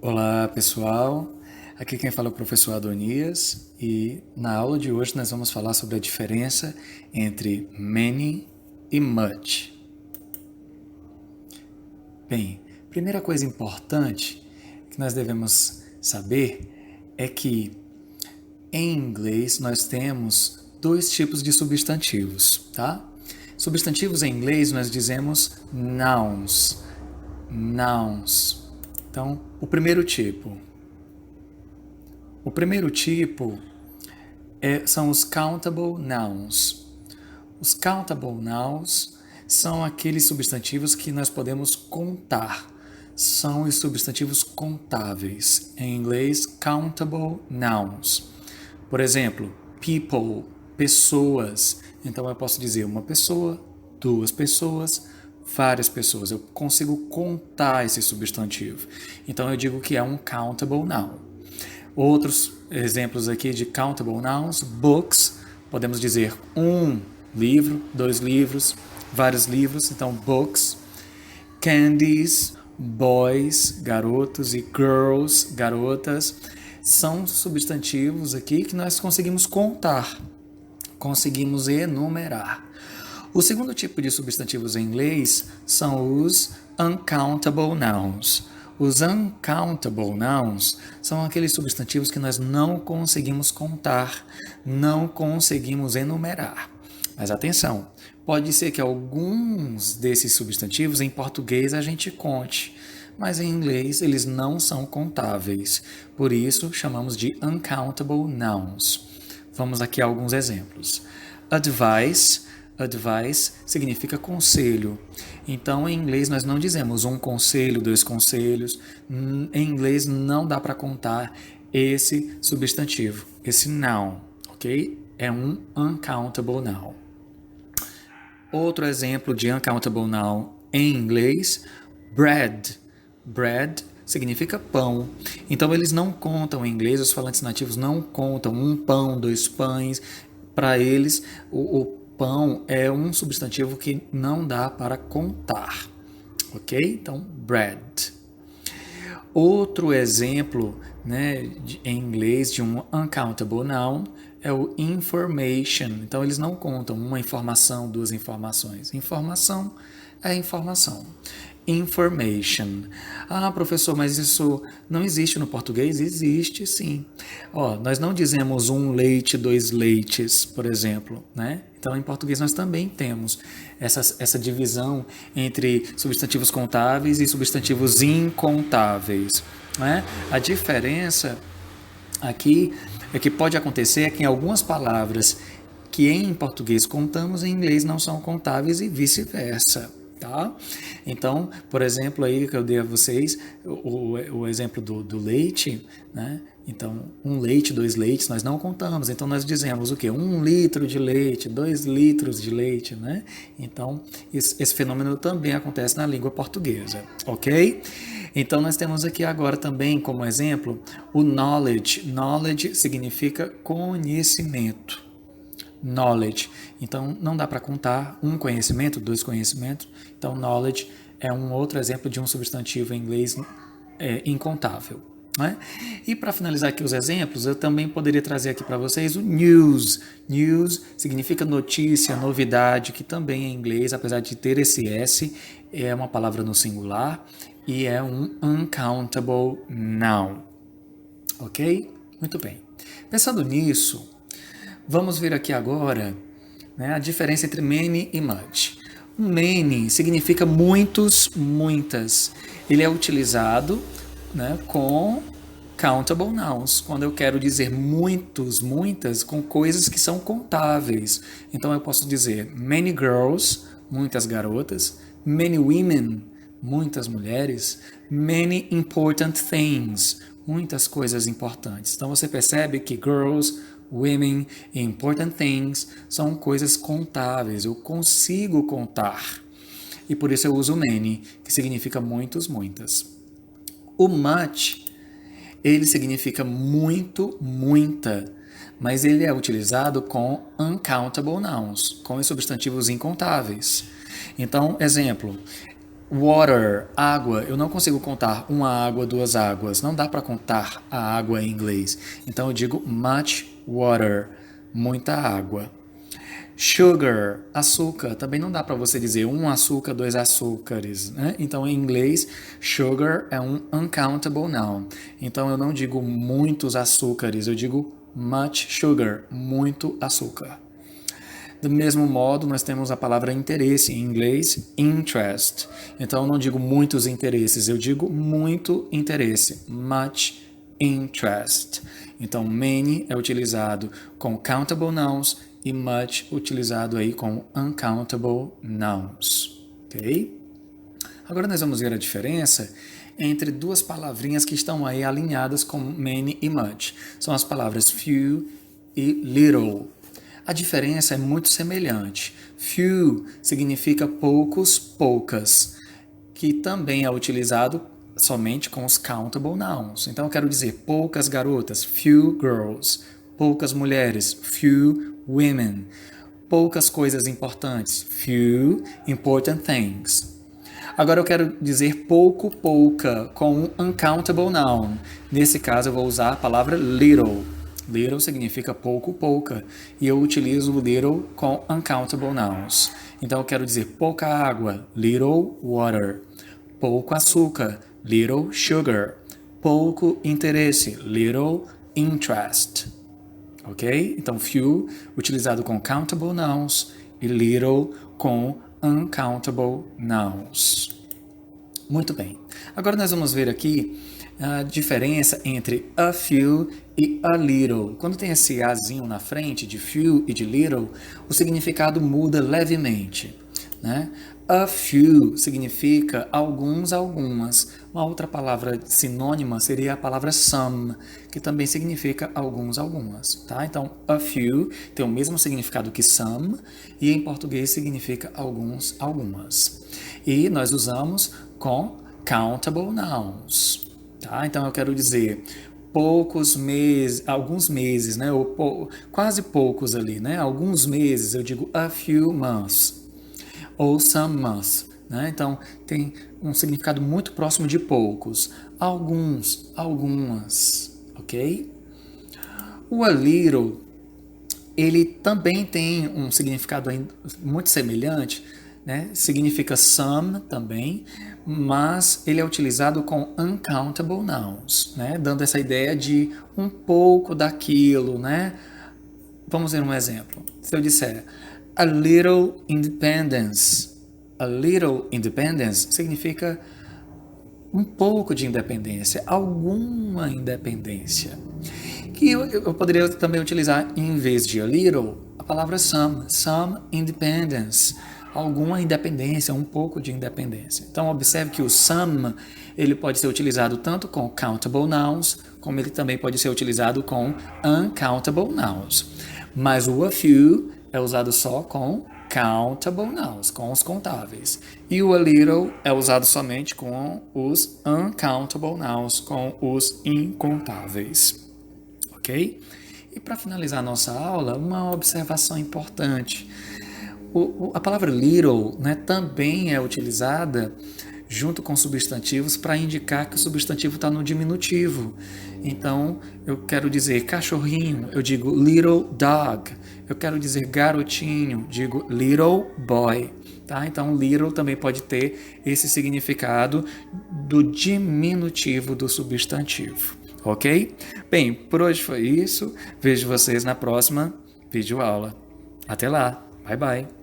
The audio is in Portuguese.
Olá, pessoal. Aqui quem fala é o professor Adonias e na aula de hoje nós vamos falar sobre a diferença entre many e much. Bem, primeira coisa importante que nós devemos saber é que em inglês nós temos dois tipos de substantivos, tá? Substantivos em inglês nós dizemos nouns. Nouns. Então, o primeiro tipo são os countable nouns. Os countable nouns são aqueles substantivos que nós podemos contar. São os substantivos contáveis. Em inglês, countable nouns. Por exemplo, people, pessoas. Então eu posso dizer uma pessoa, duas pessoas, várias pessoas. Eu consigo contar esse substantivo. Então eu digo que é um countable noun. Outros exemplos aqui de countable nouns: books, podemos dizer um livro, dois livros, vários livros, então books. Candies, boys, garotos, e girls, garotas, são substantivos aqui que nós conseguimos contar, conseguimos enumerar. O segundo tipo de substantivos em inglês são os uncountable nouns. Os uncountable nouns são aqueles substantivos que nós não conseguimos contar, não conseguimos enumerar. Mas atenção, pode ser que alguns desses substantivos em português a gente conte, mas em inglês eles não são contáveis. Por isso chamamos de uncountable nouns. Vamos aqui a alguns exemplos. Advice. Advice significa conselho. Então, em inglês, nós não dizemos um conselho, dois conselhos. Em inglês, não dá para contar esse substantivo, esse noun, ok? É um uncountable noun. Outro exemplo de uncountable noun em inglês, bread. Bread significa pão. Então, eles não contam em inglês, os falantes nativos não contam um pão, dois pães. Para eles, o pão é um substantivo que não dá para contar, ok? Então, bread. Outro exemplo, né, em inglês de um uncountable noun é o information. Então, eles não contam uma informação, duas informações. Informação é informação. Information. Ah, professor, mas isso não existe no português? Existe, sim. Ó, nós não dizemos um leite, dois leites, por exemplo, né? Então, em português, nós também temos essa divisão entre substantivos contáveis e substantivos incontáveis, né? A diferença aqui é que pode acontecer é que em algumas palavras que em português contamos, em inglês não são contáveis e vice-versa. Tá? Então, por exemplo, aí que eu dei a vocês o exemplo do leite, né? Então, um leite, dois leites, nós não contamos. Então, nós dizemos o quê? 1 litro de leite, 2 litros de leite, né? Então, esse fenômeno também acontece na língua portuguesa, ok? Então, nós temos aqui agora também, como exemplo, o knowledge. Knowledge significa conhecimento. Knowledge. Então, não dá para contar um conhecimento, dois conhecimentos. Então, knowledge é um outro exemplo de um substantivo em inglês incontável. Né? E para finalizar aqui os exemplos, eu também poderia trazer aqui para vocês o news. News significa notícia, novidade, que também em inglês, apesar de ter esse S, é uma palavra no singular e é um uncountable noun. Ok? Muito bem. Pensando nisso, vamos ver aqui agora, né, a diferença entre many e much. Many significa muitos, muitas. Ele é utilizado, né, com countable nouns, quando eu quero dizer muitos, muitas, com coisas que são contáveis. Então eu posso dizer many girls, muitas garotas, many women, muitas mulheres, many important things, muitas coisas importantes. Então você percebe que girls, women e important things são coisas contáveis, eu consigo contar. E por isso eu uso many, que significa muitos, muitas. O much, ele significa muito, muita, mas ele é utilizado com uncountable nouns, com os substantivos incontáveis. Então, exemplo, Water, água. Eu não consigo contar uma água, duas águas. Não dá para contar a água em inglês. Então eu digo much water, muita água. Sugar, açúcar. Também não dá para você dizer um açúcar, dois açúcares, né? Então, em inglês, sugar é um uncountable noun. Então, eu não digo muitos açúcares, eu digo much sugar, muito açúcar. Do mesmo modo, nós temos a palavra interesse, em inglês, interest. Então, eu não digo muitos interesses, eu digo muito interesse, much interest. Então, many é utilizado com countable nouns e much utilizado aí com uncountable nouns, ok? Agora nós vamos ver a diferença entre duas palavrinhas que estão aí alinhadas com many e much. São as palavras few e little. A diferença é muito semelhante. Few significa poucos, poucas, que também é utilizado somente com os countable nouns. Então eu quero dizer poucas garotas, few girls, poucas mulheres, few women, poucas coisas importantes, few important things. Agora eu quero dizer pouco, pouca, com um uncountable noun. Nesse caso eu vou usar a palavra little. Little significa pouco, pouca, e eu utilizo o little com uncountable nouns. Então eu quero dizer pouca água, little water. Pouco açúcar, little sugar. Pouco interesse, little interest. Ok? Então, few utilizado com countable nouns e little com uncountable nouns. Muito bem. Agora nós vamos ver aqui a diferença entre a few e a little. Quando tem esse azinho na frente de few e de little, o significado muda levemente, né? A few significa alguns, algumas. Uma outra palavra sinônima seria a palavra some, que também significa alguns, algumas, tá? Então, a few tem o mesmo significado que some e em português significa alguns, algumas. E nós usamos com countable nouns, tá? Então, eu quero dizer poucos meses, alguns meses, né? Ou quase poucos ali, né? Alguns meses, eu digo a few months. Ou some months, né? Então tem um significado muito próximo de poucos, alguns, algumas, ok? O a little, ele também tem um significado muito semelhante, né? Significa some também, mas ele é utilizado com uncountable nouns, né? Dando essa ideia de um pouco daquilo, né? Vamos ver um exemplo. Se eu disser a little independence significa um pouco de independência, alguma independência. Que eu poderia também utilizar, em vez de a little, a palavra some independence, alguma independência, um pouco de independência. Então, observe que o some, ele pode ser utilizado tanto com countable nouns, como ele também pode ser utilizado com uncountable nouns. Mas o a few é usado só com countable nouns, com os contáveis. E o a little é usado somente com os uncountable nouns, com os incontáveis. Ok? E para finalizar a nossa aula, uma observação importante. A palavra little, né, também é utilizada junto com substantivos para indicar que o substantivo está no diminutivo. Então, eu quero dizer cachorrinho, eu digo little dog. Eu quero dizer garotinho, digo little boy. Tá? Então, little também pode ter esse significado do diminutivo do substantivo. Ok? Bem, por hoje foi isso. Vejo vocês na próxima videoaula. Até lá. Bye, bye.